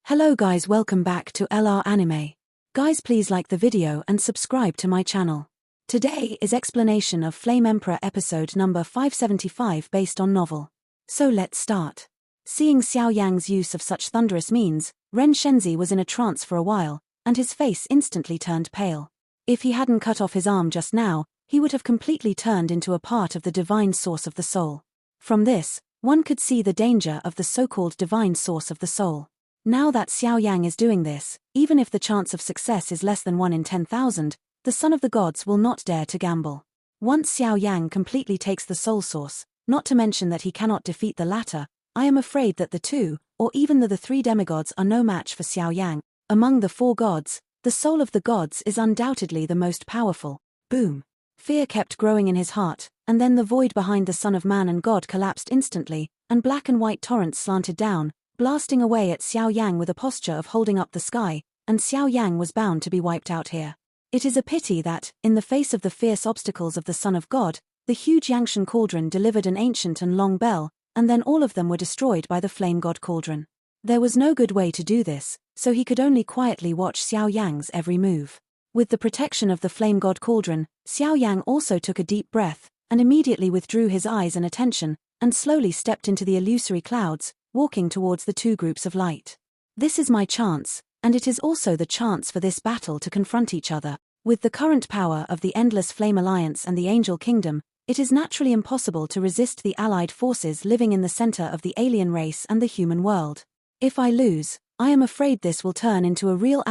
Hello guys, welcome back to LR Anime. Guys, please like the video and subscribe to my channel. Today is explanation of Flame Emperor episode number 575 based on novel. So let's start. Seeing Xiao Yang's use of such thunderous means, Ren Shenzi was in a trance for a while, and his face instantly turned pale. If he hadn't cut off his arm just now, he would have completely turned into a part of the divine source of the soul. From this, one could see the danger of the so-called divine source of the soul. Now that Xiao Yang is doing this, even if the chance of success is less than 1 in 10,000, the son of the gods will not dare to gamble. Once Xiao Yang completely takes the soul source, not to mention that he cannot defeat the latter, I am afraid that the two, or even the three demigods are no match for Xiao Yang. Among the four gods, the soul of the gods is undoubtedly the most powerful. Boom. Fear kept growing in his heart, and then the void behind the Son of Man and God collapsed instantly, and black and white torrents slanted down, blasting away at Xiao Yang with a posture of holding up the sky, and Xiao Yang was bound to be wiped out here. It is a pity that, in the face of the fierce obstacles of the Son of God, the huge Yangshan cauldron delivered an ancient and long bell, and then all of them were destroyed by the flame god cauldron. There was no good way to do this, so he could only quietly watch Xiao Yang's every move. With the protection of the flame god cauldron, Xiao Yang also took a deep breath, and immediately withdrew his eyes and attention, and slowly stepped into the illusory clouds, walking towards the two groups of light. This is my chance, and it is also the chance for this battle to confront each other. With the current power of the Endless Flame Alliance and the Angel Kingdom, it is naturally impossible to resist the allied forces living in the center of the alien race and the human world. If I lose, I am afraid this will turn into a real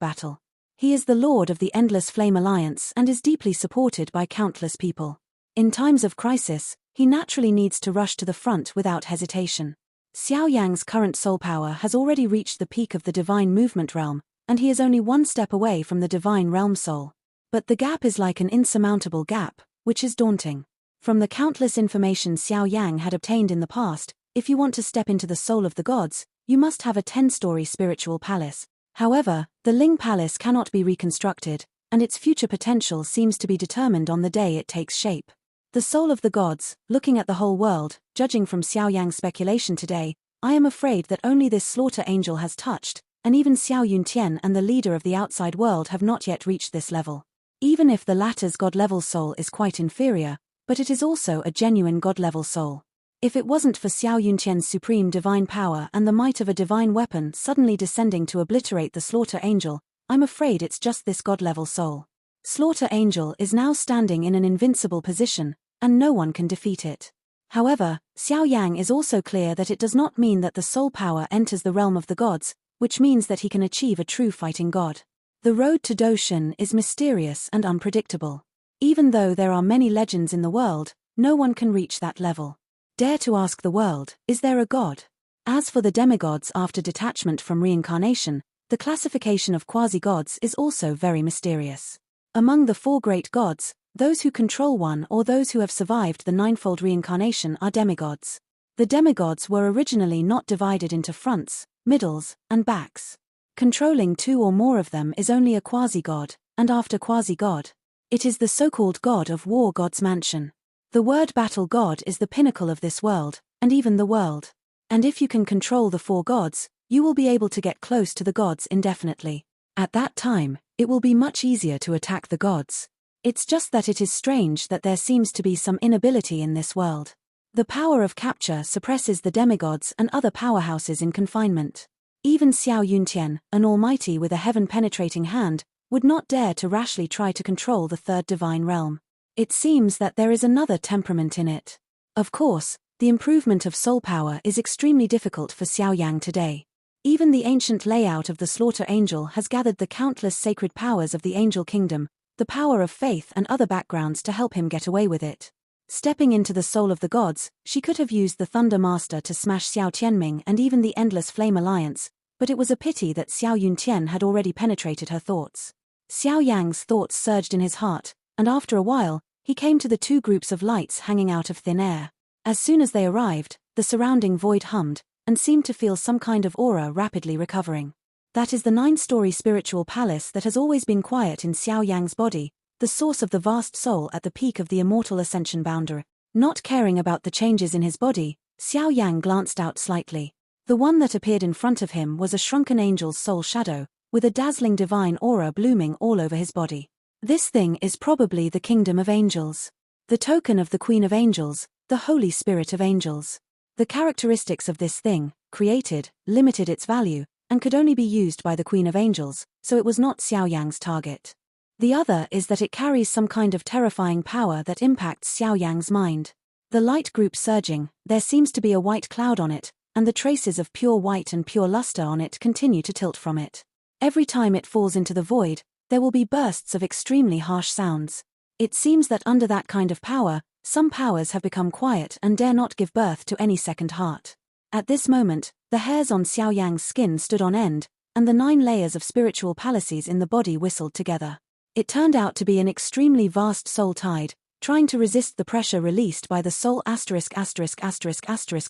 battle. He is the lord of the Endless Flame Alliance and is deeply supported by countless people. In times of crisis, he naturally needs to rush to the front without hesitation. Xiao Yang's current soul power has already reached the peak of the divine movement realm, and he is only one step away from the divine realm soul. But the gap is like an insurmountable gap, which is daunting. From the countless information Xiao Yang had obtained in the past, if you want to step into the soul of the gods, you must have a 10-story spiritual palace. However, the Ling Palace cannot be reconstructed, and its future potential seems to be determined on the day it takes shape. The soul of the gods, looking at the whole world, judging from Xiao Yang's speculation today, I am afraid that only this slaughter angel has touched, and even Xiao Yuntian and the leader of the outside world have not yet reached this level. Even if the latter's god-level soul is quite inferior, but it is also a genuine god-level soul. If it wasn't for Xiao Yuntian's supreme divine power and the might of a divine weapon suddenly descending to obliterate the slaughter angel, I'm afraid it's just this god-level soul. Slaughter angel is now standing in an invincible position, and no one can defeat it. However, Xiao Yang is also clear that it does not mean that the soul power enters the realm of the gods, which means that he can achieve a true fighting god. The road to Doshin is mysterious and unpredictable. Even though there are many legends in the world, no one can reach that level. Dare to ask the world, is there a god? As for the demigods after detachment from reincarnation, the classification of quasi-gods is also very mysterious. Among the four great gods, those who control one or those who have survived the ninefold reincarnation are demigods. The demigods were originally not divided into fronts, middles, and backs. Controlling two or more of them is only a quasi-god, and after quasi-god, it is the so-called god of war god's mansion. The word battle god is the pinnacle of this world, and even the world. And if you can control the four gods, you will be able to get close to the gods indefinitely. At that time, it will be much easier to attack the gods. It's just that it is strange that there seems to be some inability in this world. The power of capture suppresses the demigods and other powerhouses in confinement. Even Xiao Yuntian, an almighty with a heaven-penetrating hand, would not dare to rashly try to control the third divine realm. It seems that there is another temperament in it. Of course, the improvement of soul power is extremely difficult for Xiao Yang today. Even the ancient layout of the slaughter angel has gathered the countless sacred powers of the angel kingdom, the power of faith and other backgrounds to help him get away with it. Stepping into the soul of the gods, she could have used the Thunder Master to smash Xiao Tianming and even the Endless Flame Alliance, but it was a pity that Xiao Yuntian had already penetrated her thoughts. Xiao Yang's thoughts surged in his heart, and after a while, he came to the two groups of lights hanging out of thin air. As soon as they arrived, the surrounding void hummed, and seemed to feel some kind of aura rapidly recovering. That is the 9-story spiritual palace that has always been quiet in Xiao Yang's body, the source of the vast soul at the peak of the immortal ascension boundary. Not caring about the changes in his body, Xiao Yang glanced out slightly. The one that appeared in front of him was a shrunken angel's soul shadow, with a dazzling divine aura blooming all over his body. This thing is probably the kingdom of angels. The token of the Queen of Angels, the Holy Spirit of Angels. The characteristics of this thing, created, limited its value, and could only be used by the Queen of Angels, so it was not Xiao Yang's target. The other is that it carries some kind of terrifying power that impacts Xiao Yang's mind. The light group surging, there seems to be a white cloud on it, and the traces of pure white and pure luster on it continue to tilt from it. Every time it falls into the void, there will be bursts of extremely harsh sounds. It seems that under that kind of power, some powers have become quiet and dare not give birth to any second heart. At this moment, the hairs on Xiao Yang's skin stood on end, and the 9 layers of spiritual palaces in the body whistled together. It turned out to be an extremely vast soul tide, trying to resist the pressure released by the soul ******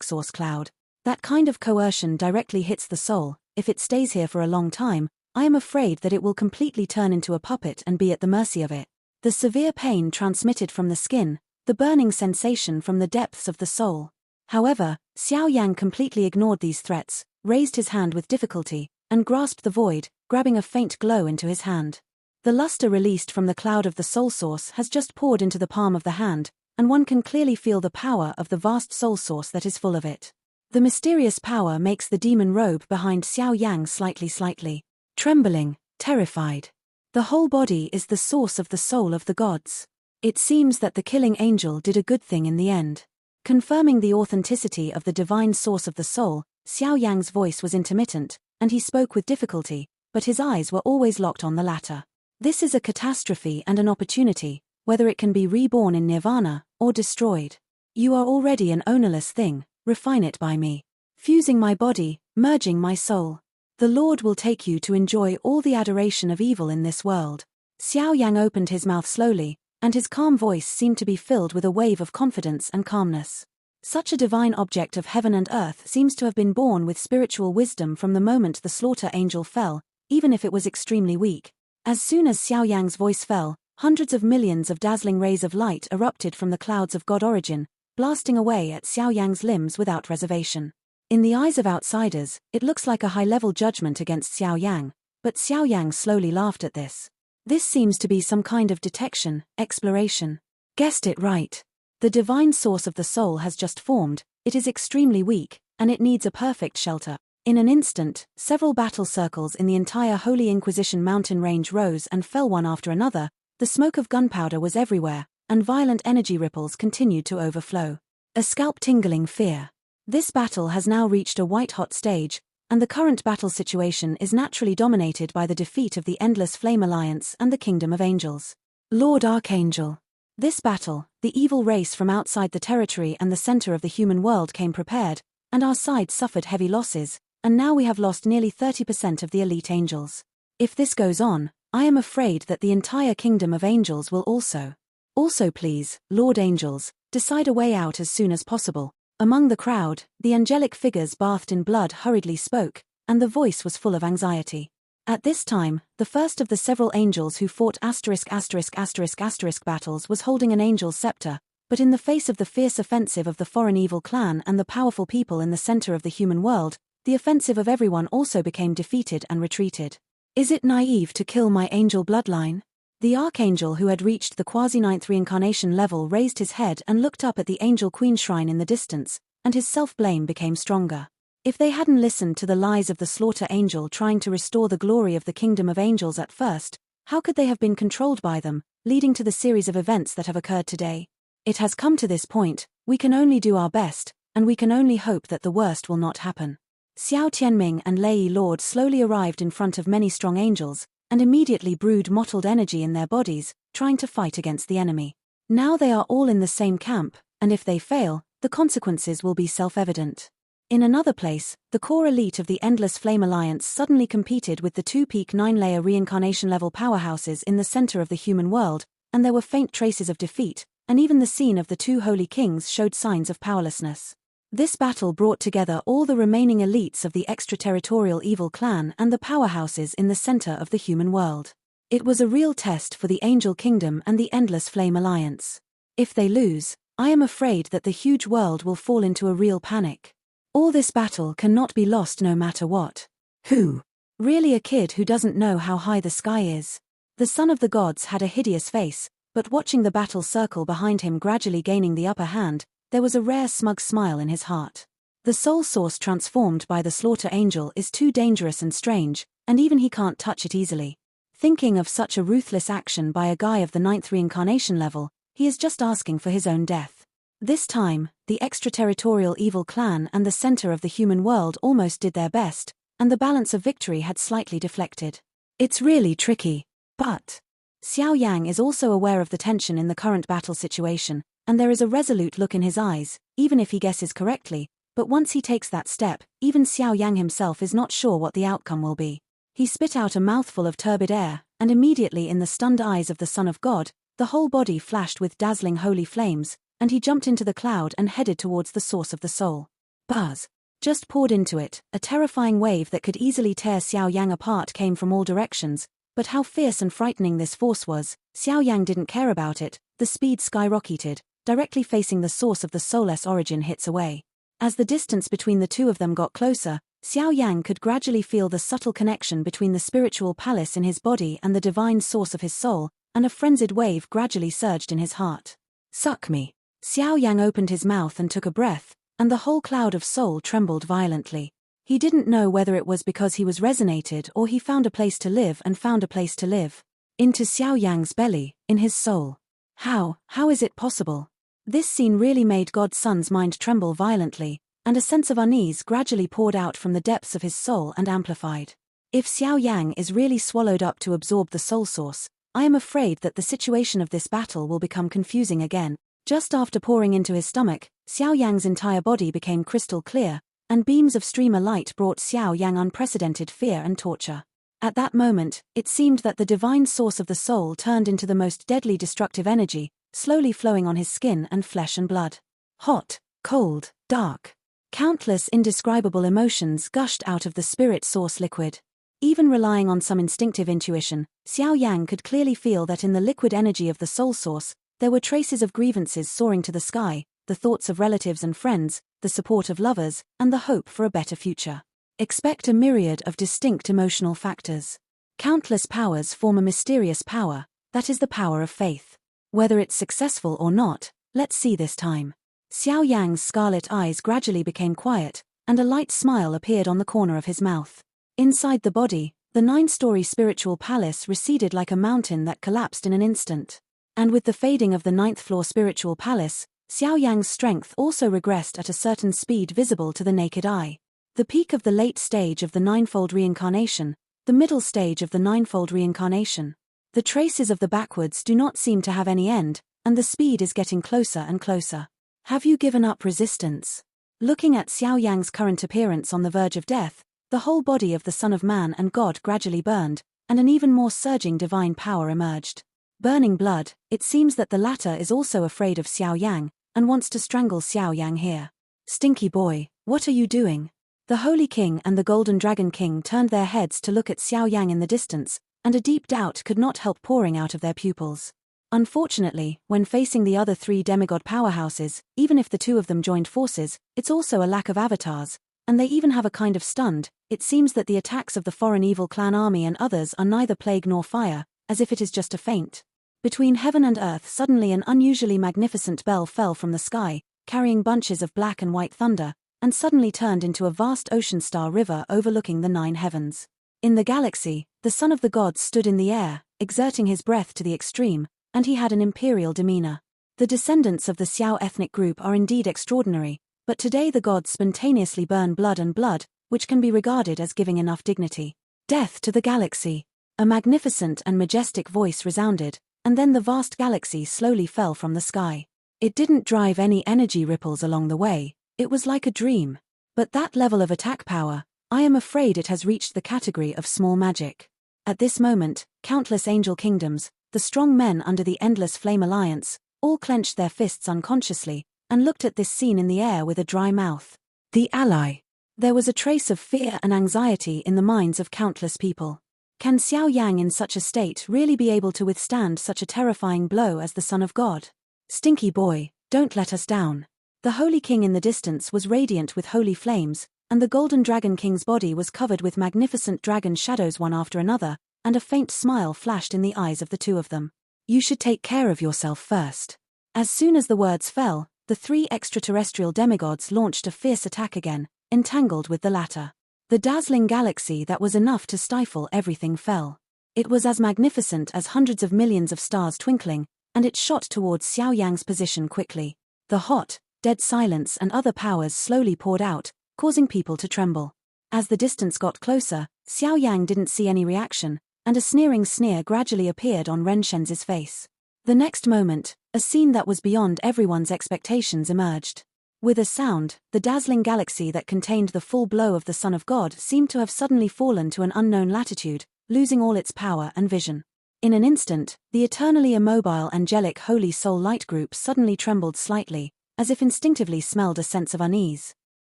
source cloud. That kind of coercion directly hits the soul. If it stays here for a long time, I am afraid that it will completely turn into a puppet and be at the mercy of it. The severe pain transmitted from the skin, the burning sensation from the depths of the soul. However, Xiao Yang completely ignored these threats, raised his hand with difficulty, and grasped the void, grabbing a faint glow into his hand. The luster released from the cloud of the soul source has just poured into the palm of the hand, and one can clearly feel the power of the vast soul source that is full of it. The mysterious power makes the demon robe behind Xiao Yang slightly trembling, terrified. The whole body is the source of the soul of the gods. It seems that the killing angel did a good thing in the end. Confirming the authenticity of the divine source of the soul, Xiao Yang's voice was intermittent, and he spoke with difficulty, but his eyes were always locked on the latter. This is a catastrophe and an opportunity, whether it can be reborn in nirvana, or destroyed. You are already an ownerless thing, refine it by me. Fusing my body, merging my soul. The Lord will take you to enjoy all the adoration of evil in this world. Xiao Yang opened his mouth slowly, and his calm voice seemed to be filled with a wave of confidence and calmness. Such a divine object of heaven and earth seems to have been born with spiritual wisdom from the moment the slaughter angel fell, even if it was extremely weak. As soon as Xiao Yang's voice fell, hundreds of millions of dazzling rays of light erupted from the clouds of God origin, blasting away at Xiao Yang's limbs without reservation. In the eyes of outsiders, it looks like a high-level judgment against Xiao Yang, but Xiao Yang slowly laughed at this. This seems to be some kind of detection, exploration. Guessed it right. The divine source of the soul has just formed, it is extremely weak, and it needs a perfect shelter. In an instant, several battle circles in the entire Holy Inquisition mountain range rose and fell one after another. The smoke of gunpowder was everywhere, and violent energy ripples continued to overflow. A scalp-tingling fear. This battle has now reached a white-hot stage, and the current battle situation is naturally dominated by the defeat of the Endless Flame Alliance and the Kingdom of Angels. Lord Archangel. This battle, the evil race from outside the territory and the center of the human world came prepared, and our side suffered heavy losses, and now we have lost nearly 30% of the elite angels. If this goes on, I am afraid that the entire Kingdom of Angels will also. Also please, Lord Angels, decide a way out as soon as possible. Among the crowd, the angelic figures bathed in blood hurriedly spoke, and the voice was full of anxiety. At this time, the first of the several angels who fought ***** battles was holding an angel's scepter, but in the face of the fierce offensive of the foreign evil clan and the powerful people in the center of the human world, the offensive of everyone also became defeated and retreated. Is it naive to kill my angel bloodline? The archangel who had reached the quasi-ninth reincarnation level raised his head and looked up at the angel queen shrine in the distance, and his self-blame became stronger. If they hadn't listened to the lies of the slaughter angel trying to restore the glory of the Kingdom of Angels at first, how could they have been controlled by them, leading to the series of events that have occurred today? It has come to this point, we can only do our best, and we can only hope that the worst will not happen. Xiao Tianming and Lei Lord slowly arrived in front of many strong angels, and immediately brewed mottled energy in their bodies, trying to fight against the enemy. Now they are all in the same camp, and if they fail, the consequences will be self-evident. In another place, the core elite of the Endless Flame Alliance suddenly competed with the two-peak 9-layer reincarnation-level powerhouses in the center of the human world, and there were faint traces of defeat, and even the scene of the two holy kings showed signs of powerlessness. This battle brought together all the remaining elites of the extraterritorial evil clan and the powerhouses in the center of the human world. It was a real test for the Angel Kingdom and the Endless Flame Alliance. If they lose, I am afraid that the huge world will fall into a real panic. All this battle cannot be lost no matter what. Who? Really a kid who doesn't know how high the sky is. The son of the gods had a hideous face, but watching the battle circle behind him gradually gaining the upper hand, there was a rare smug smile in his heart. The soul source transformed by the slaughter angel is too dangerous and strange, and even he can't touch it easily. Thinking of such a ruthless action by a guy of the 9th reincarnation level, he is just asking for his own death. This time, the extraterritorial evil clan and the center of the human world almost did their best, and the balance of victory had slightly deflected. It's really tricky, but Xiao Yan is also aware of the tension in the current battle situation, and there is a resolute look in his eyes, even if he guesses correctly, but once he takes that step, even Xiao Yang himself is not sure what the outcome will be. He spit out a mouthful of turbid air, and immediately in the stunned eyes of the Son of God, the whole body flashed with dazzling holy flames, and he jumped into the cloud and headed towards the source of the soul. Buzz! Just poured into it, a terrifying wave that could easily tear Xiao Yang apart came from all directions, but how fierce and frightening this force was, Xiao Yang didn't care about it. The speed skyrocketed, directly facing the source of the soulless origin hits away. As the distance between the two of them got closer, Xiao Yang could gradually feel the subtle connection between the spiritual palace in his body and the divine source of his soul, and a frenzied wave gradually surged in his heart. Suck me. Xiao Yang opened his mouth and took a breath, and the whole cloud of soul trembled violently. He didn't know whether it was because he was resonated or he found a place to live and found a place to live. Into Xiao Yang's belly, in his soul. How is it possible? This scene really made God's son's mind tremble violently, and a sense of unease gradually poured out from the depths of his soul and amplified. If Xiao Yang is really swallowed up to absorb the soul source, I am afraid that the situation of this battle will become confusing again. Just after pouring into his stomach, Xiao Yang's entire body became crystal clear, and beams of streamer light brought Xiao Yang unprecedented fear and torture. At that moment, it seemed that the divine source of the soul turned into the most deadly destructive energy, slowly flowing on his skin and flesh and blood. Hot, cold, dark. Countless indescribable emotions gushed out of the spirit source liquid. Even relying on some instinctive intuition, Xiao Yang could clearly feel that in the liquid energy of the soul source, there were traces of grievances soaring to the sky, the thoughts of relatives and friends, the support of lovers, and the hope for a better future. Expect a myriad of distinct emotional factors. Countless powers form a mysterious power, that is the power of faith. Whether it's successful or not, let's see this time. Xiao Yang's scarlet eyes gradually became quiet, and a light smile appeared on the corner of his mouth. Inside the body, the 9-story spiritual palace receded like a mountain that collapsed in an instant. And with the fading of the 9th-floor spiritual palace, Xiao Yang's strength also regressed at a certain speed visible to the naked eye. The peak of the late stage of the ninefold reincarnation, the middle stage of the ninefold reincarnation. The traces of the backwards do not seem to have any end, and the speed is getting closer and closer. Have you given up resistance? Looking at Xiao Yang's current appearance on the verge of death, the whole body of the Son of Man and God gradually burned, and an even more surging divine power emerged. Burning blood, it seems that the latter is also afraid of Xiao Yang, and wants to strangle Xiao Yang here. Stinky boy, what are you doing? The Holy King and the Golden Dragon King turned their heads to look at Xiao Yang in the distance, and a deep doubt could not help pouring out of their pupils. Unfortunately, when facing the other 3 demigod powerhouses, even if the 2 of them joined forces, it's also a lack of avatars, and they even have a kind of stunned. It seems that the attacks of the foreign evil clan army and others are neither plague nor fire, as if it is just a feint. Between heaven and earth suddenly an unusually magnificent bell fell from the sky, carrying bunches of black and white thunder, and suddenly turned into a vast ocean star river overlooking the 9 heavens. In the galaxy, the son of the gods stood in the air, exerting his breath to the extreme, and he had an imperial demeanor. The descendants of the Xiao ethnic group are indeed extraordinary, but today the gods spontaneously burn blood and blood, which can be regarded as giving enough dignity. Death to the galaxy! A magnificent and majestic voice resounded, and then the vast galaxy slowly fell from the sky. It didn't drive any energy ripples along the way, it was like a dream. But that level of attack power, I am afraid it has reached the category of small magic. At this moment, countless angel kingdoms, the strong men under the endless Flame Alliance, all clenched their fists unconsciously, and looked at this scene in the air with a dry mouth. The ally. There was a trace of fear and anxiety in the minds of countless people. Can Xiao Yang in such a state really be able to withstand such a terrifying blow as the Son of God? Stinky boy, don't let us down. The Holy King in the distance was radiant with holy flames, and the Golden Dragon King's body was covered with magnificent dragon shadows one after another, and a faint smile flashed in the eyes of the two of them. You should take care of yourself first. As soon as the words fell, the three extraterrestrial demigods launched a fierce attack again, entangled with the latter. The dazzling galaxy that was enough to stifle everything fell. It was as magnificent as hundreds of millions of stars twinkling, and it shot towards Xiao Yang's position quickly. The hot, dead silence and other powers slowly poured out, causing people to tremble. As the distance got closer, Xiao Yang didn't see any reaction, and a sneering sneer gradually appeared on Ren Shenz's face. The next moment, a scene that was beyond everyone's expectations emerged. With a sound, the dazzling galaxy that contained the full blow of the Son of God seemed to have suddenly fallen to an unknown latitude, losing all its power and vision. In an instant, the eternally immobile angelic Holy Soul light group suddenly trembled slightly, as if instinctively smelled a sense of unease.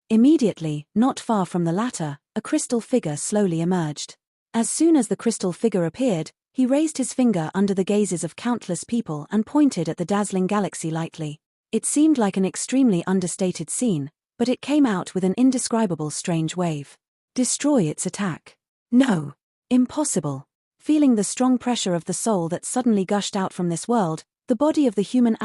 Immediately, not far from the latter, a crystal figure slowly emerged. As soon as the crystal figure appeared, he raised his finger under the gazes of countless people and pointed at the dazzling galaxy lightly. It seemed like an extremely understated scene, but it came out with an indescribable strange wave. Destroy its attack. No. Impossible. Feeling the strong pressure of the soul that suddenly gushed out from this world, the body of the human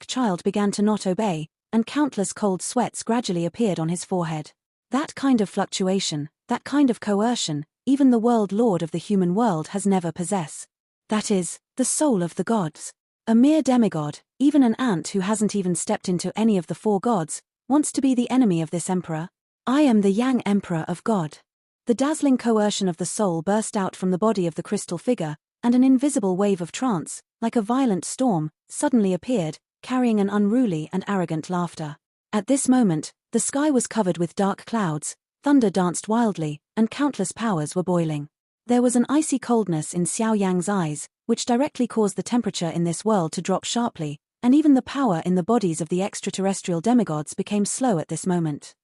child began to not obey, and countless cold sweats gradually appeared on his forehead. That kind of fluctuation, that kind of coercion, even the world lord of the human world has never possessed. That is, the soul of the gods. A mere demigod, even an ant who hasn't even stepped into any of the four gods, wants to be the enemy of this emperor. I am the Yang Emperor of God. The dazzling coercion of the soul burst out from the body of the crystal figure, and an invisible wave of trance, like a violent storm, suddenly appeared, carrying an unruly and arrogant laughter. At this moment, the sky was covered with dark clouds, thunder danced wildly, and countless powers were boiling. There was an icy coldness in Xiao Yang's eyes, which directly caused the temperature in this world to drop sharply, and even the power in the bodies of the extraterrestrial demigods became slow at this moment.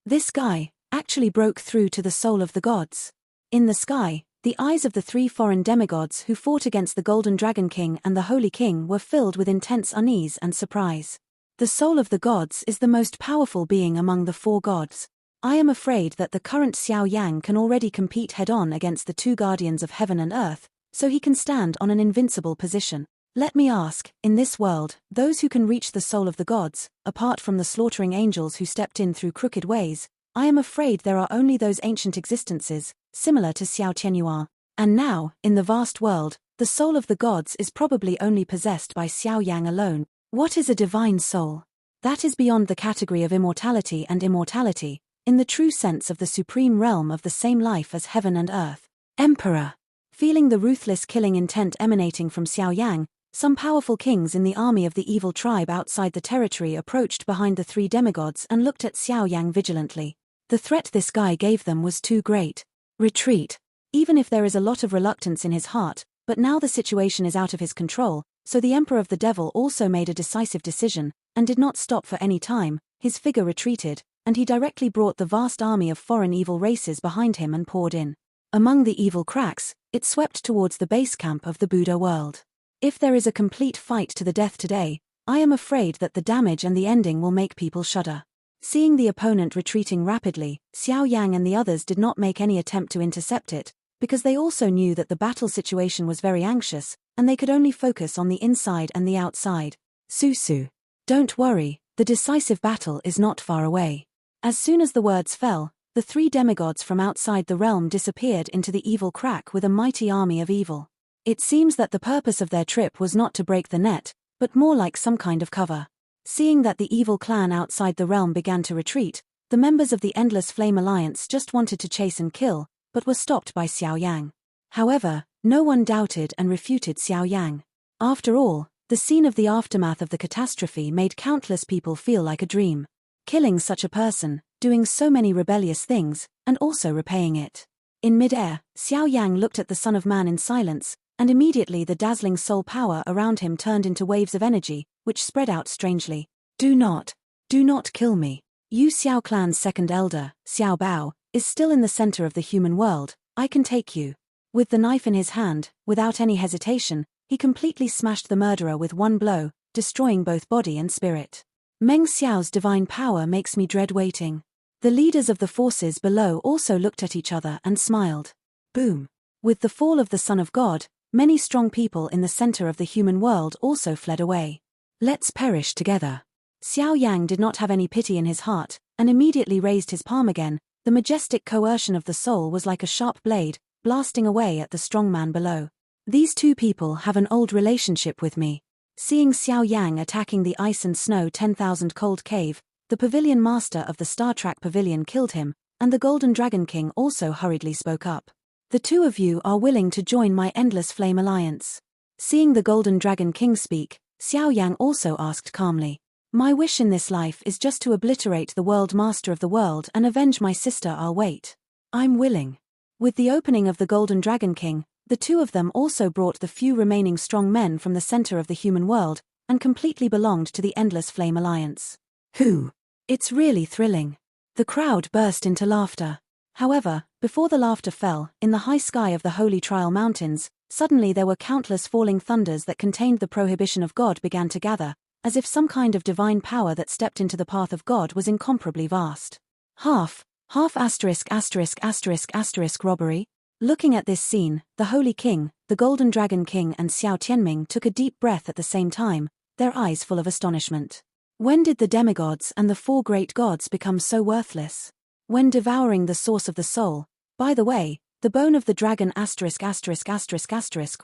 This sky actually broke through to the soul of the gods. In the sky, the eyes of the three foreign demigods who fought against the Golden Dragon King and the Holy King were filled with intense unease and surprise. The soul of the gods is the most powerful being among the four gods. I am afraid that the current Xiao Yang can already compete head-on against the two guardians of heaven and earth, so he can stand on an invincible position. Let me ask, in this world, those who can reach the soul of the gods, apart from the slaughtering angels who stepped in through crooked ways, I am afraid there are only those ancient existences, similar to Xiao Qianyuan. And now, in the vast world, the soul of the gods is probably only possessed by Xiao Yang alone. What is a divine soul? That is beyond the category of immortality and immortality, in the true sense of the supreme realm of the same life as heaven and earth. Emperor. Feeling the ruthless killing intent emanating from Xiao Yang, some powerful kings in the army of the evil tribe outside the territory approached behind the three demigods and looked at Xiao Yang vigilantly. The threat this guy gave them was too great. Retreat. Even if there is a lot of reluctance in his heart, but now the situation is out of his control, so the Emperor of the Devil also made a decisive decision, and did not stop for any time. His figure retreated, and he directly brought the vast army of foreign evil races behind him and poured in. Among the evil cracks, it swept towards the base camp of the Buddha world. If there is a complete fight to the death today, I am afraid that the damage and the ending will make people shudder. Seeing the opponent retreating rapidly, Xiao Yang and the others did not make any attempt to intercept it, because they also knew that the battle situation was very anxious, and they could only focus on the inside and the outside. Susu. Don't worry, the decisive battle is not far away. As soon as the words fell, the three demigods from outside the realm disappeared into the evil crack with a mighty army of evil. It seems that the purpose of their trip was not to break the net, but more like some kind of cover. Seeing that the evil clan outside the realm began to retreat, the members of the Endless Flame Alliance just wanted to chase and kill, but were stopped by Xiao Yang. However, no one doubted and refuted Xiao Yang. After all, the scene of the aftermath of the catastrophe made countless people feel like a dream. Killing such a person, doing so many rebellious things, and also repaying it. In mid-air, Xiao Yang looked at the Son of Man in silence, and immediately the dazzling soul power around him turned into waves of energy, which spread out strangely. Do not kill me. Yu Xiao clan's second elder, Xiao Bao, is still in the center of the human world. I can take you. With the knife in his hand, without any hesitation, he completely smashed the murderer with one blow, destroying both body and spirit. Meng Xiao's divine power makes me dread waiting. The leaders of the forces below also looked at each other and smiled. Boom. With the fall of the Son of God, many strong people in the center of the human world also fled away. Let's perish together. Xiao Yang did not have any pity in his heart, and immediately raised his palm again. The majestic coercion of the soul was like a sharp blade, blasting away at the strong man below. These two people have an old relationship with me. Seeing Xiao Yang attacking the ice and snow 10,000 cold cave, the pavilion master of the Star Trek pavilion killed him, and the Golden Dragon King also hurriedly spoke up. The two of you are willing to join my endless flame alliance. Seeing the Golden Dragon King speak, Xiao Yang also asked calmly. My wish in this life is just to obliterate the world master of the world and avenge my sister. I'll wait. I'm willing. With the opening of the Golden Dragon King, the two of them also brought the few remaining strong men from the center of the human world, and completely belonged to the Endless Flame Alliance. Who? It's really thrilling. The crowd burst into laughter. However, before the laughter fell, in the high sky of the Holy Trial Mountains, suddenly there were countless falling thunders that contained the prohibition of God began to gather, as if some kind of divine power that stepped into the path of God was incomparably vast. Robbery. Looking at this scene, the Holy King, the Golden Dragon King and Xiao Tianming took a deep breath at the same time, their eyes full of astonishment. When did the demigods and the four great gods become so worthless? When devouring the source of the soul, by the way, the bone of the dragon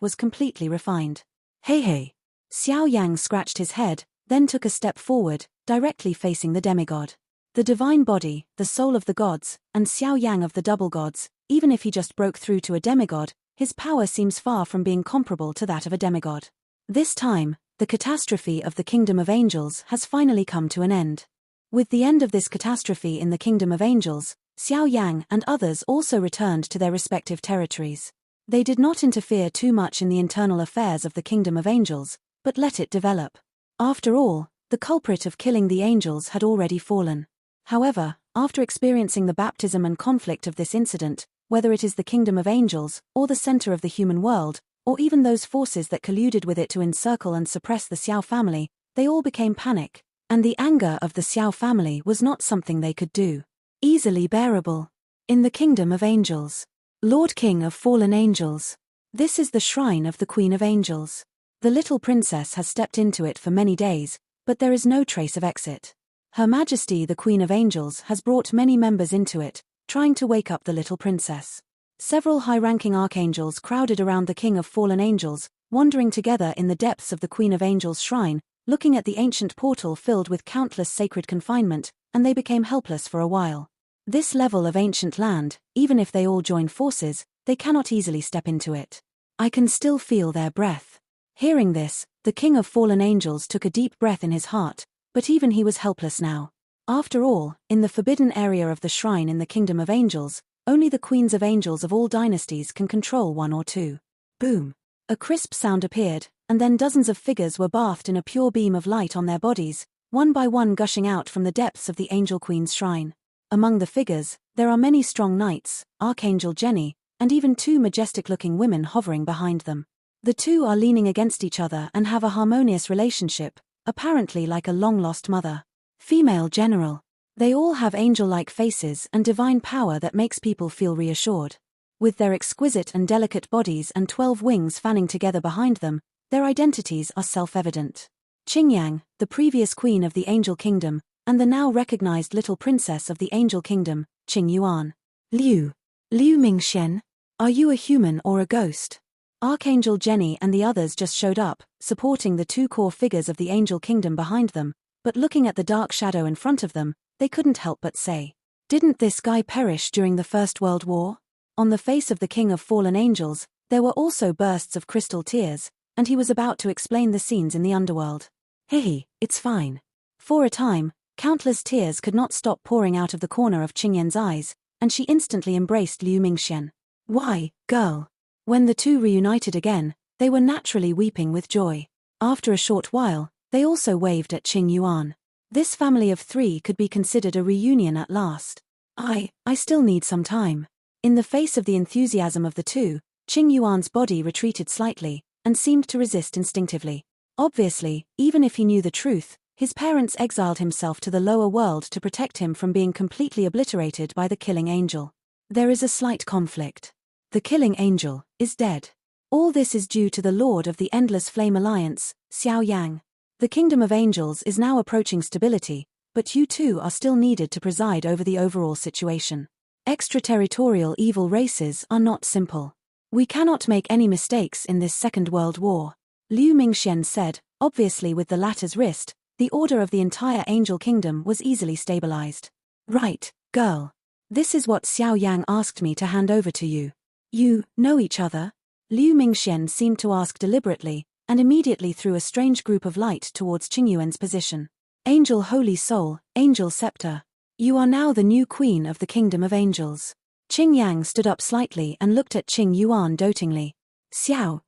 was completely refined. Hey. Xiao Yang scratched his head, then took a step forward, directly facing the demigod. The divine body, the soul of the gods, and Xiao Yang of the double gods, even if he just broke through to a demigod, his power seems far from being comparable to that of a demigod. This time, the catastrophe of the kingdom of angels has finally come to an end. With the end of this catastrophe in the kingdom of angels, Xiao Yang and others also returned to their respective territories. They did not interfere too much in the internal affairs of the kingdom of angels, but let it develop. After all, the culprit of killing the angels had already fallen. However, after experiencing the baptism and conflict of this incident, whether it is the kingdom of angels, or the center of the human world, or even those forces that colluded with it to encircle and suppress the Xiao family, they all became panic, and the anger of the Xiao family was not something they could do easily bearable. In the kingdom of angels, Lord King of fallen angels, this is the shrine of the Queen of Angels. The little princess has stepped into it for many days, but there is no trace of exit. Her Majesty the Queen of Angels has brought many members into it, trying to wake up the little princess. Several high-ranking archangels crowded around the King of Fallen Angels, wandering together in the depths of the Queen of Angels' shrine, looking at the ancient portal filled with countless sacred confinement, and they became helpless for a while. This level of ancient land, even if they all join forces, they cannot easily step into it. I can still feel their breath. Hearing this, the King of Fallen Angels took a deep breath in his heart, but even he was helpless now. After all, in the forbidden area of the shrine in the Kingdom of Angels, only the Queens of Angels of all dynasties can control one or two. Boom! A crisp sound appeared, and then dozens of figures were bathed in a pure beam of light on their bodies, one by one gushing out from the depths of the Angel Queen's shrine. Among the figures, there are many strong knights, Archangel Jenny, and even two majestic-looking women hovering behind them. The two are leaning against each other and have a harmonious relationship, apparently like a long-lost mother. Female general. They all have angel-like faces and divine power that makes people feel reassured. With their exquisite and delicate bodies and 12 wings fanning together behind them, their identities are self-evident. Qingyang, the previous queen of the Angel Kingdom, and the now recognized little princess of the Angel Kingdom, Qing Yuan. Liu Mingxian, are you a human or a ghost? Archangel Jenny and the others just showed up, supporting the two core figures of the Angel Kingdom behind them, but looking at the dark shadow in front of them, they couldn't help but say, "Didn't this guy perish during the First World War?" On the face of the King of Fallen Angels, there were also bursts of crystal tears, and he was about to explain the scenes in the underworld. Hey, it's fine. For a time, countless tears could not stop pouring out of the corner of Qingyan's eyes, and she instantly embraced Liu Mingxian. Why, girl? When the two reunited again, they were naturally weeping with joy. After a short while, they also waved at Qing Yuan. This family of three could be considered a reunion at last. I still need some time. In the face of the enthusiasm of the two, Qing Yuan's body retreated slightly, and seemed to resist instinctively. Obviously, even if he knew the truth, his parents exiled himself to the lower world to protect him from being completely obliterated by the killing angel. There is a slight conflict. The killing angel is dead. All this is due to the Lord of the Endless Flame Alliance, Xiao Yan. The kingdom of angels is now approaching stability, but you two are still needed to preside over the overall situation. Extraterritorial evil races are not simple. We cannot make any mistakes in this Second World War. Liu Mingxian said, obviously with the latter's wrist, the order of the entire angel kingdom was easily stabilized. Right, girl. This is what Xiao Yang asked me to hand over to you. You know each other? Liu Mingxian seemed to ask deliberately, and immediately threw a strange group of light towards Qingyuan's position. Angel Holy Soul, Angel Scepter. You are now the new queen of the kingdom of angels. Qing Yang stood up slightly and looked at Qing Yuan dotingly. Xiao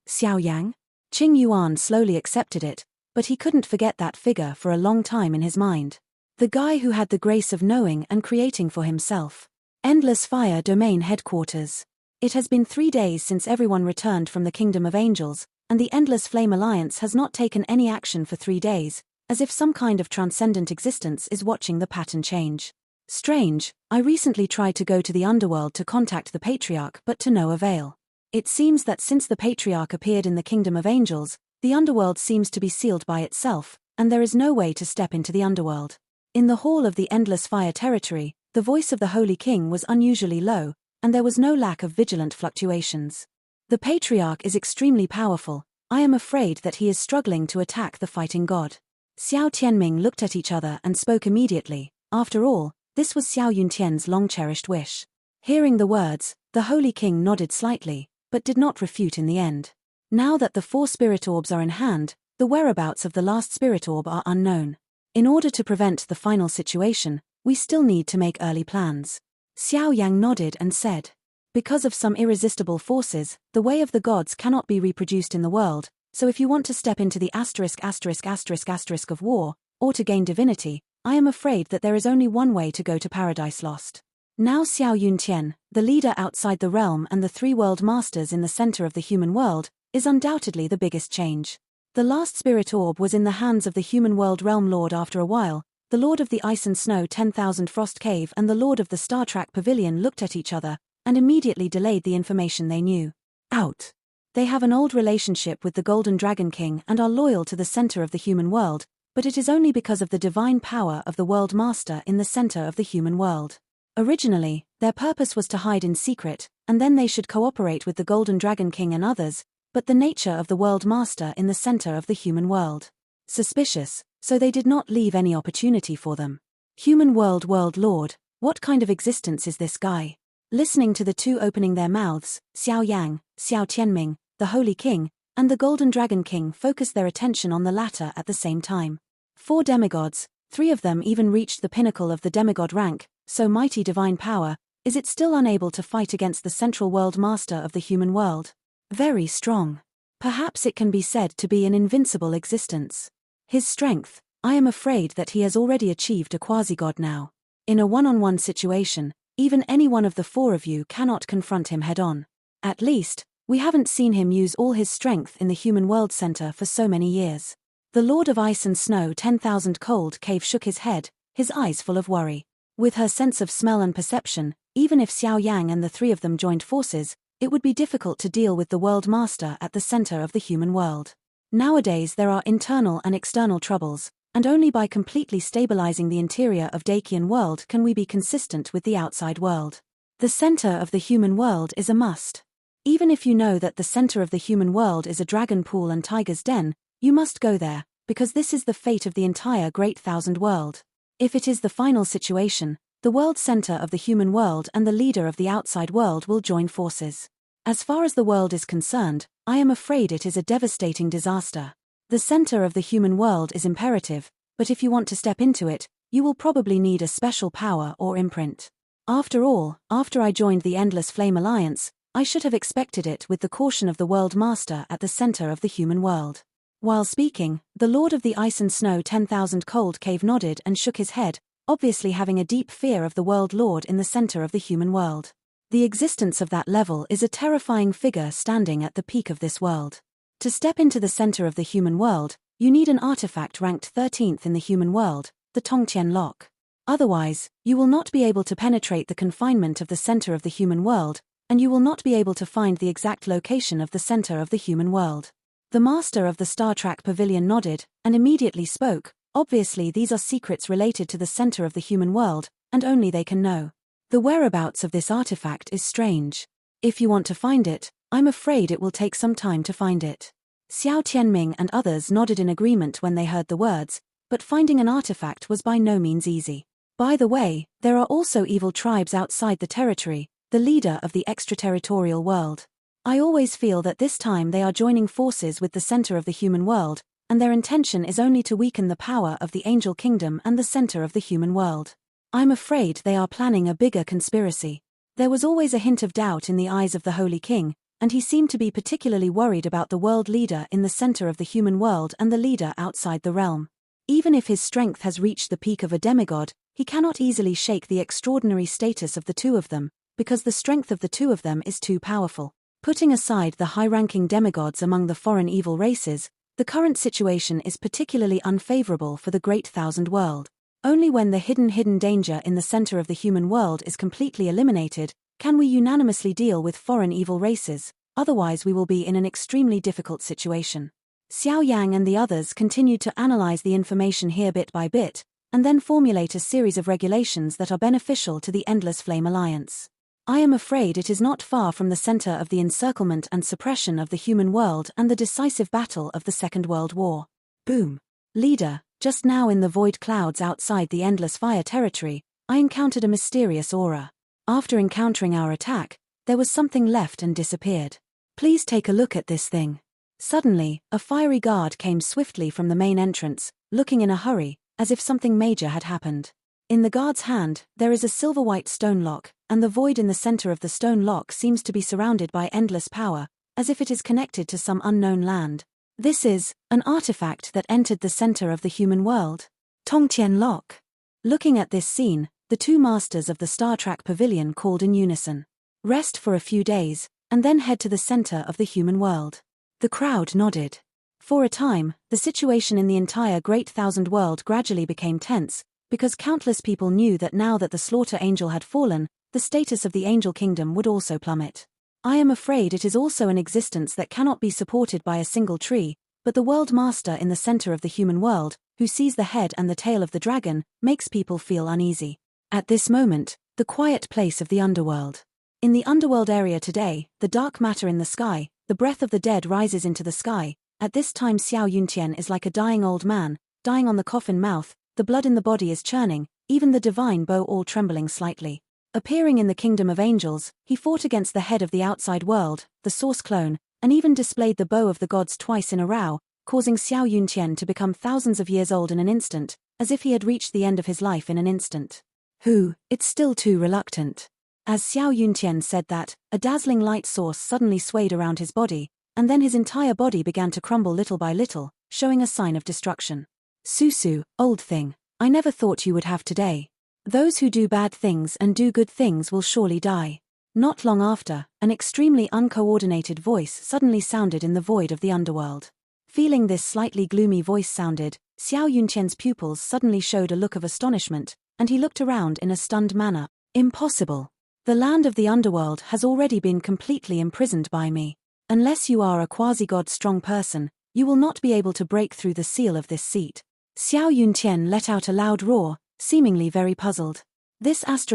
Yang? Qing Yuan slowly accepted it, but he couldn't forget that figure for a long time in his mind. The guy who had the grace of knowing and creating for himself. Endless Fire Domain Headquarters. It has been 3 days since everyone returned from the Kingdom of Angels, and the Endless Flame Alliance has not taken any action for 3 days, as if some kind of transcendent existence is watching the pattern change. Strange, I recently tried to go to the underworld to contact the Patriarch but to no avail. It seems that since the Patriarch appeared in the Kingdom of Angels, the underworld seems to be sealed by itself, and there is no way to step into the underworld. In the Hall of the Endless Fire Territory, the voice of the Holy King was unusually low, and there was no lack of vigilant fluctuations. The Patriarch is extremely powerful. I am afraid that he is struggling to attack the fighting god. Xiao Tianming looked at each other and spoke immediately. After all, this was Xiao Yuntian's long-cherished wish. Hearing the words, the Holy King nodded slightly, but did not refute in the end. Now that the 4 spirit orbs are in hand, the whereabouts of the last spirit orb are unknown. In order to prevent the final situation, we still need to make early plans. Xiao Yang nodded and said, because of some irresistible forces, the way of the gods cannot be reproduced in the world, so if you want to step into the ***** of war, or to gain divinity, I am afraid that there is only one way to go to Paradise Lost. Now Xiao Yuntian, the leader outside the realm and the 3 world masters in the center of the human world, is undoubtedly the biggest change. The last spirit orb was in the hands of the human world realm lord after a while. The Lord of the Ice and Snow 10,000 Frost Cave and the Lord of the Star Track Pavilion looked at each other, and immediately delayed the information they knew. Out. They have an old relationship with the Golden Dragon King and are loyal to the center of the human world, but it is only because of the divine power of the World Master in the center of the human world. Originally, their purpose was to hide in secret, and then they should cooperate with the Golden Dragon King and others, but the nature of the World Master in the center of the human world. Suspicious, so they did not leave any opportunity for them. Human world Lord, what kind of existence is this guy? Listening to the two opening their mouths, Xiao Yang, Xiao Tianming, the Holy King, and the Golden Dragon King focused their attention on the latter at the same time. 4 demigods, 3 of them even reached the pinnacle of the demigod rank, so mighty divine power, is it still unable to fight against the central world master of the human world? Very strong. Perhaps it can be said to be an invincible existence. His strength, I am afraid that he has already achieved a quasi-god now. In a one-on-one situation, even any one of the 4 of you cannot confront him head-on. At least, we haven't seen him use all his strength in the human world center for so many years. The Lord of Ice and Snow 10,000 Cold Cave shook his head, his eyes full of worry. With her sense of smell and perception, even if Xiao Yang and the 3 of them joined forces, it would be difficult to deal with the World Master at the center of the human world. Nowadays there are internal and external troubles, and only by completely stabilizing the interior of Dakian world can we be consistent with the outside world. The center of the human world is a must. Even if you know that the center of the human world is a dragon pool and tiger's den, you must go there, because this is the fate of the entire Great Thousand World. If it is the final situation, the world center of the human world and the leader of the outside world will join forces. As far as the world is concerned, I am afraid it is a devastating disaster. The center of the human world is imperative, but if you want to step into it, you will probably need a special power or imprint. After all, after I joined the Endless Flame Alliance, I should have expected it with the caution of the World Master at the center of the human world. While speaking, the Lord of the Ice and Snow 10,000 Cold Cave nodded and shook his head, obviously having a deep fear of the World Lord in the center of the human world. The existence of that level is a terrifying figure standing at the peak of this world. To step into the center of the human world, you need an artifact ranked 13th in the human world, the Tongtian lock. Otherwise, you will not be able to penetrate the confinement of the center of the human world, and you will not be able to find the exact location of the center of the human world. The master of the Star Trek Pavilion nodded, and immediately spoke. Obviously these are secrets related to the center of the human world, and only they can know. The whereabouts of this artifact is strange. If you want to find it, I'm afraid it will take some time to find it. Xiao Tianming and others nodded in agreement when they heard the words, but finding an artifact was by no means easy. By the way, there are also evil tribes outside the territory, the leader of the extraterritorial world. I always feel that this time they are joining forces with the center of the human world, and their intention is only to weaken the power of the angel kingdom and the center of the human world. I'm afraid they are planning a bigger conspiracy. There was always a hint of doubt in the eyes of the Holy King, and he seemed to be particularly worried about the world leader in the center of the human world and the leader outside the realm. Even if his strength has reached the peak of a demigod, he cannot easily shake the extraordinary status of the two of them, because the strength of the two of them is too powerful. Putting aside the high-ranking demigods among the foreign evil races, the current situation is particularly unfavorable for the Great Thousand World. Only when the hidden danger in the center of the human world is completely eliminated, can we unanimously deal with foreign evil races, otherwise we will be in an extremely difficult situation. Xiao Yang and the others continued to analyze the information here bit by bit, and then formulate a series of regulations that are beneficial to the Endless Flame Alliance. I am afraid it is not far from the center of the encirclement and suppression of the human world and the decisive battle of the Second World War. Boom. Leader, just now in the void clouds outside the Endless Fire territory, I encountered a mysterious aura. After encountering our attack, there was something left and disappeared. Please take a look at this thing. Suddenly, a fiery guard came swiftly from the main entrance, looking in a hurry, as if something major had happened. In the guard's hand, there is a silver-white stone lock, and the void in the center of the stone lock seems to be surrounded by endless power, as if it is connected to some unknown land. This is an artifact that entered the center of the human world. Tongtian lock. Looking at this scene, the two masters of the Star Trek Pavilion called in unison. Rest for a few days, and then head to the center of the human world. The crowd nodded. For a time, the situation in the entire Great Thousand World gradually became tense, because countless people knew that now that the Slaughter Angel had fallen, the status of the Angel Kingdom would also plummet. I am afraid it is also an existence that cannot be supported by a single tree, but the World Master in the center of the human world, who sees the head and the tail of the dragon, makes people feel uneasy. At this moment, the quiet place of the underworld. In the underworld area today, the dark matter in the sky, the breath of the dead rises into the sky. At this time Xiao Yuntian is like a dying old man, dying on the coffin mouth, the blood in the body is churning, even the divine bow all trembling slightly. Appearing in the kingdom of angels, he fought against the head of the outside world, the source clone, and even displayed the bow of the gods twice in a row, causing Xiao Yuntian to become thousands of years old in an instant, as if he had reached the end of his life in an instant. It's still too reluctant. As Xiao Yuntian said that, a dazzling light source suddenly swayed around his body, and then his entire body began to crumble little by little, showing a sign of destruction. Susu, old thing, I never thought you would have today. Those who do bad things and do good things will surely die. Not long after, an extremely uncoordinated voice suddenly sounded in the void of the underworld. Feeling this slightly gloomy voice sounded, Xiao Yuntian's pupils suddenly showed a look of astonishment, and he looked around in a stunned manner. Impossible. The land of the underworld has already been completely imprisoned by me. Unless you are a quasi-god strong person, you will not be able to break through the seal of this seat. Xiao Yuntian let out a loud roar, seemingly very puzzled. This **** is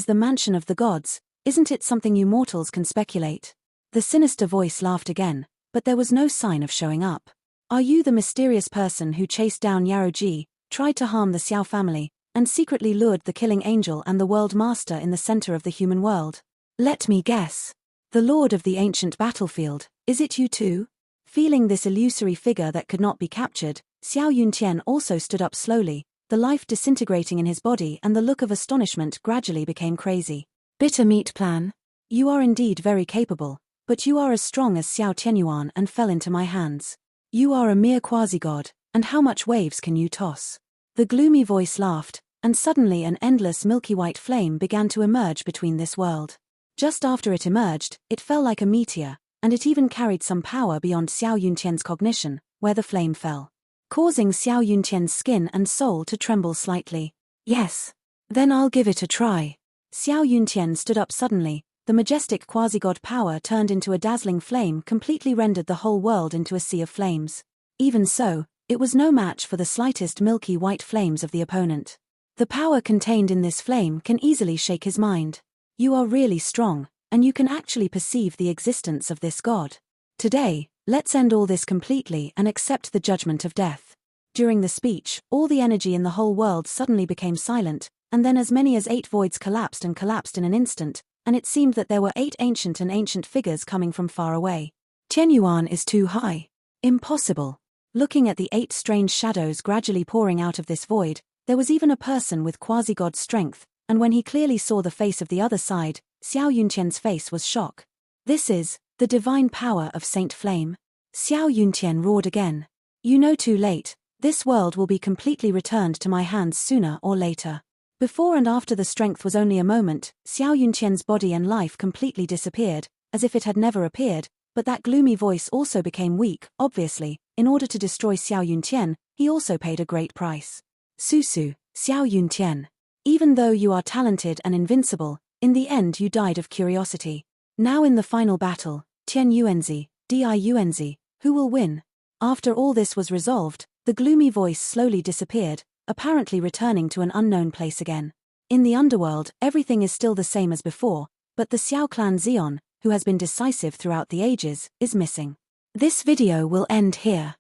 the mansion of the gods, isn't it something you mortals can speculate? The sinister voice laughed again, but there was no sign of showing up. Are you the mysterious person who chased down Yaroji, tried to harm the Xiao family, and secretly lured the killing angel and the world master in the center of the human world? Let me guess. The lord of the ancient battlefield, is it you too? Feeling this illusory figure that could not be captured, Xiao Yuntian also stood up slowly, the life disintegrating in his body, and the look of astonishment gradually became crazy. Bitter meat plan? You are indeed very capable, but you are as strong as Xiao Tianyuan and fell into my hands. You are a mere quasi-god, and how much waves can you toss? The gloomy voice laughed, and suddenly an endless milky white flame began to emerge between this world. Just after it emerged, it fell like a meteor, and it even carried some power beyond Xiao Yuntian's cognition, where the flame fell, causing Xiao Yuntian's skin and soul to tremble slightly. Yes. Then I'll give it a try. Xiao Yuntian stood up suddenly. The majestic quasi-god power turned into a dazzling flame, completely rendered the whole world into a sea of flames. Even so, it was no match for the slightest milky white flames of the opponent. The power contained in this flame can easily shake his mind. You are really strong, and you can actually perceive the existence of this god. Today, let's end all this completely and accept the judgment of death. During the speech, all the energy in the whole world suddenly became silent, and then as many as 8 voids collapsed in an instant, and it seemed that there were 8 ancient figures coming from far away. Tianyuan is too high. Impossible. Looking at the 8 strange shadows gradually pouring out of this void, there was even a person with quasi-god strength, and when he clearly saw the face of the other side, Xiao Yuntian's face was shock. This is the divine power of Saint Flame. Xiao Yuntian roared again. You know, too late. This world will be completely returned to my hands sooner or later. Before and after the strength was only a moment, Xiao Yuntian's body and life completely disappeared, as if it had never appeared, but that gloomy voice also became weak. Obviously, in order to destroy Xiao Yuntian, he also paid a great price. Susu, Xiao Yuntian. Even though you are talented and invincible, in the end you died of curiosity. Now in the final battle, Tian Yuanzi, Di Yuanzi, who will win? After all this was resolved, the gloomy voice slowly disappeared, apparently returning to an unknown place again. In the underworld, everything is still the same as before, but the Xiao clan Xion, who has been decisive throughout the ages, is missing. This video will end here.